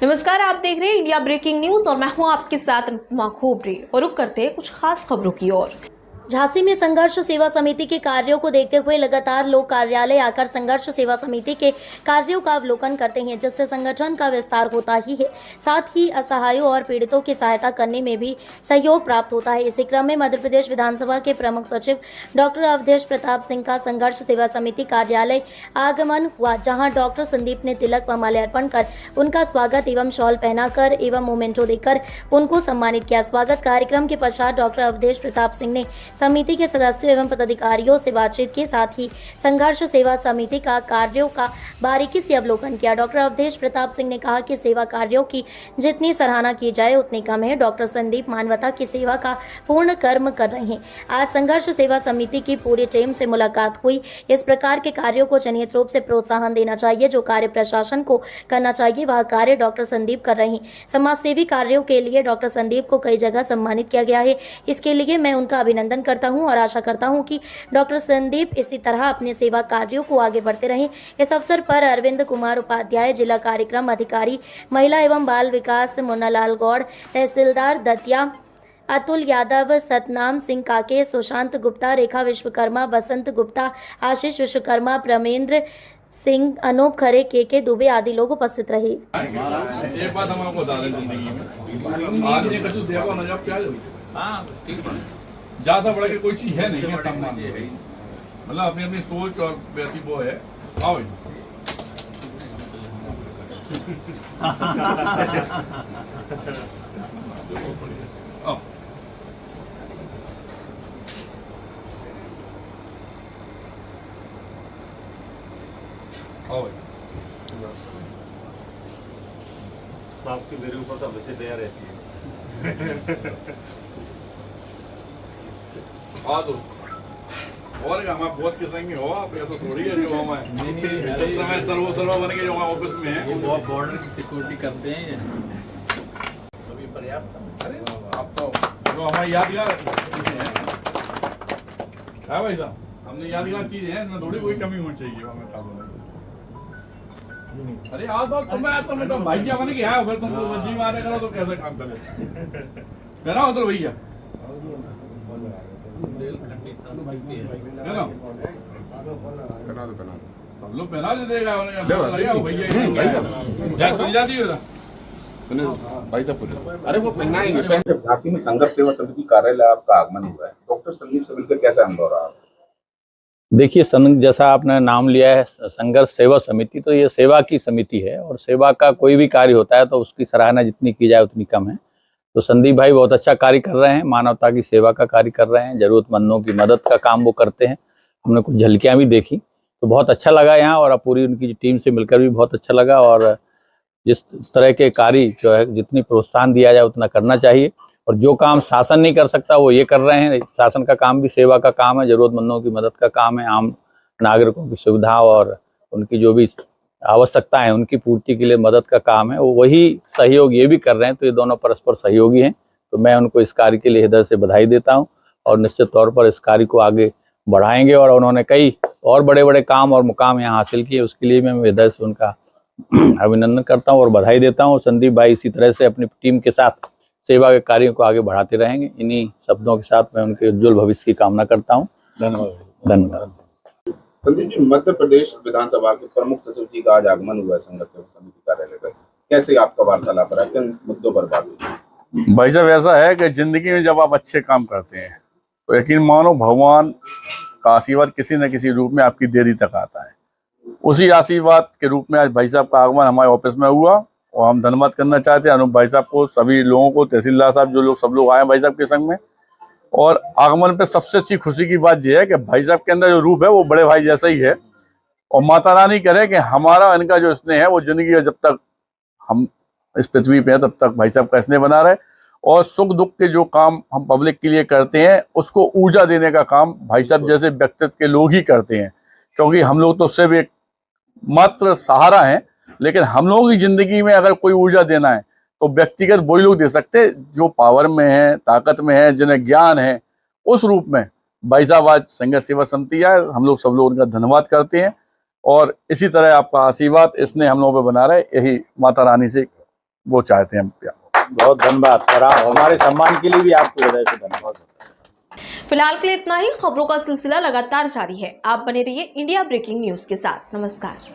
नमस्कार, आप देख रहे हैं इंडिया ब्रेकिंग न्यूज और मैं हूं आपके साथ खोबरे और रुक करते हैं कुछ खास खबरों की ओर। झांसी में संघर्ष सेवा समिति के कार्यों को देखते हुए लगातार लोग कार्यालय आकर संघर्ष सेवा समिति के कार्यों का अवलोकन करते हैं, जिससे संगठन का विस्तार होता ही है, साथ ही असहायों और पीड़ितों की सहायता करने में भी सहयोग प्राप्त होता है। इसी क्रम में मध्य प्रदेश विधानसभा के प्रमुख सचिव डॉक्टर अवधेश प्रताप सिंह का संघर्ष सेवा समिति कार्यालय आगमन हुआ, जहाँ डॉक्टर संदीप ने तिलक व माल्यार्पण कर उनका स्वागत एवं शॉल पहनाकर एवं मोमेंटो देकर उनको सम्मानित किया। स्वागत कार्यक्रम के पश्चात डॉक्टर अवधेश प्रताप सिंह ने समिति के सदस्यों एवं पदाधिकारियों से बातचीत के साथ ही संघर्ष सेवा समिति का कार्यों का बारीकी से अवलोकन किया। डॉक्टर अवधेश प्रताप सिंह ने कहा कि सेवा कार्यों की जितनी सराहना की जाए उतनी कम है। डॉक्टर संदीप मानवता की सेवा का पूर्ण कर्म कर रहे हैं। आज संघर्ष सेवा समिति की पूरी टीम से मुलाकात हुई। इस प्रकार के कार्यों को जनहित रूप से प्रोत्साहन देना चाहिए। जो कार्य प्रशासन को करना चाहिए वह कार्य डॉक्टर संदीप कर रहे हैं। समाज सेवी कार्यों के लिए डॉक्टर संदीप को कई जगह सम्मानित किया गया है। इसके लिए मैं उनका अभिनंदन करता हूं और आशा करता हूं कि डॉक्टर संदीप इसी तरह अपने सेवा कार्यों को आगे बढ़ते रहें। इस अवसर पर अरविंद कुमार उपाध्याय, जिला कार्यक्रम अधिकारी महिला एवं बाल विकास मुन्नालाल गौड़, तहसीलदार दतिया अतुल यादव, सतनाम सिंह काके, सुशांत गुप्ता, रेखा विश्वकर्मा, बसंत गुप्ता, आशीष विश्वकर्मा, प्रमेंद्र सिंह, अनूप खरे, के दुबे आदि लोग उपस्थित रहे। एक बात हम आपको बता दें, जिंदगी में आदमी का जो देवा ना जब क्या ज्यादा बड़ा के कोई चीज है नहीं है, सम्मान मतलब अपनी अपनी सोच और वैसी वो है। आओ आओ आओ सांप की मेरे ऊपर तो हमेशा दया रहती है। आ दो और क्या हमारे बॉस के संग हो आप, ऐसा थोड़ी है जो हम इस समय सर्व बन के जो हमारे ऑफिस में है वो बॉर्डर की सिक्योरिटी करते हैं। अभी पर्याप्त। अरे आप तो जो हमारी यादगार चीजें हैं भाई साहब, हमने यादगार चीजें हैं, इसमें थोड़ी कोई कमी होनी चाहिए हमें काम। अरे आओ तो तुम्हें तो भाई क्या बने कि है, फिर तुम तो जी मारे करो तो कैसे काम करे करा उधर भैया सब लोग पहना दे देगा भैया भाई साहब। अरे वो पहनाएंगे। झांसी में संघर्ष सेवा समिति कार्यालय आपका आगमन हुआ है, डॉक्टर संदीप से मिलकर कैसा अनुभव रहा? देखिए, जैसा आपने नाम लिया है संघर्ष सेवा समिति, तो ये सेवा की समिति है और सेवा का कोई भी कार्य होता है तो उसकी सराहना जितनी की जाए उतनी कम है। तो संदीप भाई बहुत अच्छा कार्य कर रहे हैं, मानवता की सेवा का कार्य कर रहे हैं, जरूरतमंदों की मदद का काम वो करते हैं। हमने कुछ झलकियाँ भी देखी तो बहुत अच्छा लगा यहाँ, और पूरी उनकी टीम से मिलकर भी बहुत अच्छा लगा। और जिस तरह के कार्य जो है जितनी प्रोत्साहन दिया जाए उतना करना चाहिए, और जो काम शासन नहीं कर सकता वो ये कर रहे हैं। शासन का काम भी सेवा का काम है, जरूरतमंदों की मदद का काम है, आम नागरिकों की सुविधा और उनकी जो भी आवश्यकता है उनकी पूर्ति के लिए मदद का काम है, वो वही सहयोग ये भी कर रहे हैं। तो ये दोनों परस्पर सहयोगी हैं। तो मैं उनको इस कार्य के लिए हृदय से बधाई देता हूँ और निश्चित तौर पर इस कार्य को आगे बढ़ाएंगे। और उन्होंने कई और बड़े बड़े काम और मुकाम यहाँ हासिल किए, उसके लिए मैं हृदय से उनका अभिनंदन करता हूँ और बधाई देता हूँ। संदीप भाई इसी तरह से अपनी टीम के साथ सेवा के कार्यों को आगे बढ़ाते रहेंगे। इन्हीं शब्दों के साथ मैं उनके उज्जवल भविष्य की कामना करता हूँ। धन्यवाद। संदीप जी, मध्य प्रदेश विधानसभा के प्रमुख सचिव जी का आज आगमन हुआ है संघर्ष सेवा समिति कार्यालय पर, कैसे आपका वार्तालाप रहा, किन मुद्दों पर बात हुई? भाई साहब, ऐसा है कि जिंदगी में जब आप अच्छे काम करते हैं तो यकीन मानो भगवान का आशीर्वाद किसी न किसी रूप में आपकी देरी तक आता है। उसी आशीर्वाद के रूप में आज भाई साहब का आगमन हमारे ऑफिस में हुआ और हम धन्यवाद करना चाहते हैं अनूप भाई साहब को, सभी लोगों को, तहसीलदार साहब, जो लोग सब लोग आए भाई साहब के संग में। और आगमन पे सबसे अच्छी खुशी की बात यह है कि भाई साहब के अंदर जो रूप है वो बड़े भाई जैसा ही है, और माता रानी करे कि हमारा इनका जो स्नेह है वो जिंदगी में जब तक हम इस पृथ्वी पे हैं तब तक भाई साहब का स्नेह बना रहे, और सुख दुख के जो काम हम पब्लिक के लिए करते हैं उसको ऊर्जा देने का काम भाई साहब जैसे व्यक्तित्व के लोग ही करते हैं। क्योंकि हम लोग तो सिर्फ एक मात्र सहारा हैं, लेकिन हम लोगों की जिंदगी में अगर कोई ऊर्जा देना है तो व्यक्तिगत वही लोग दे सकते हैं जो पावर में है, ताकत में है, जिन्हें ज्ञान है। उस रूप में भाई साहब आज संघर्ष सेवा समिति है, हम लोग सब लोग उनका धन्यवाद करते हैं। और इसी तरह आपका आशीर्वाद इसने हम लोगों पे बना रहे, यही माता रानी से वो चाहते हैं। बहुत धन्यवाद सर, हमारे सम्मान के लिए भी आपको हृदय से धन्यवाद। फिलहाल के लिए इतना ही। खबरों का सिलसिला लगातार जारी है। आप बने रहिए इंडिया ब्रेकिंग न्यूज के साथ। नमस्कार।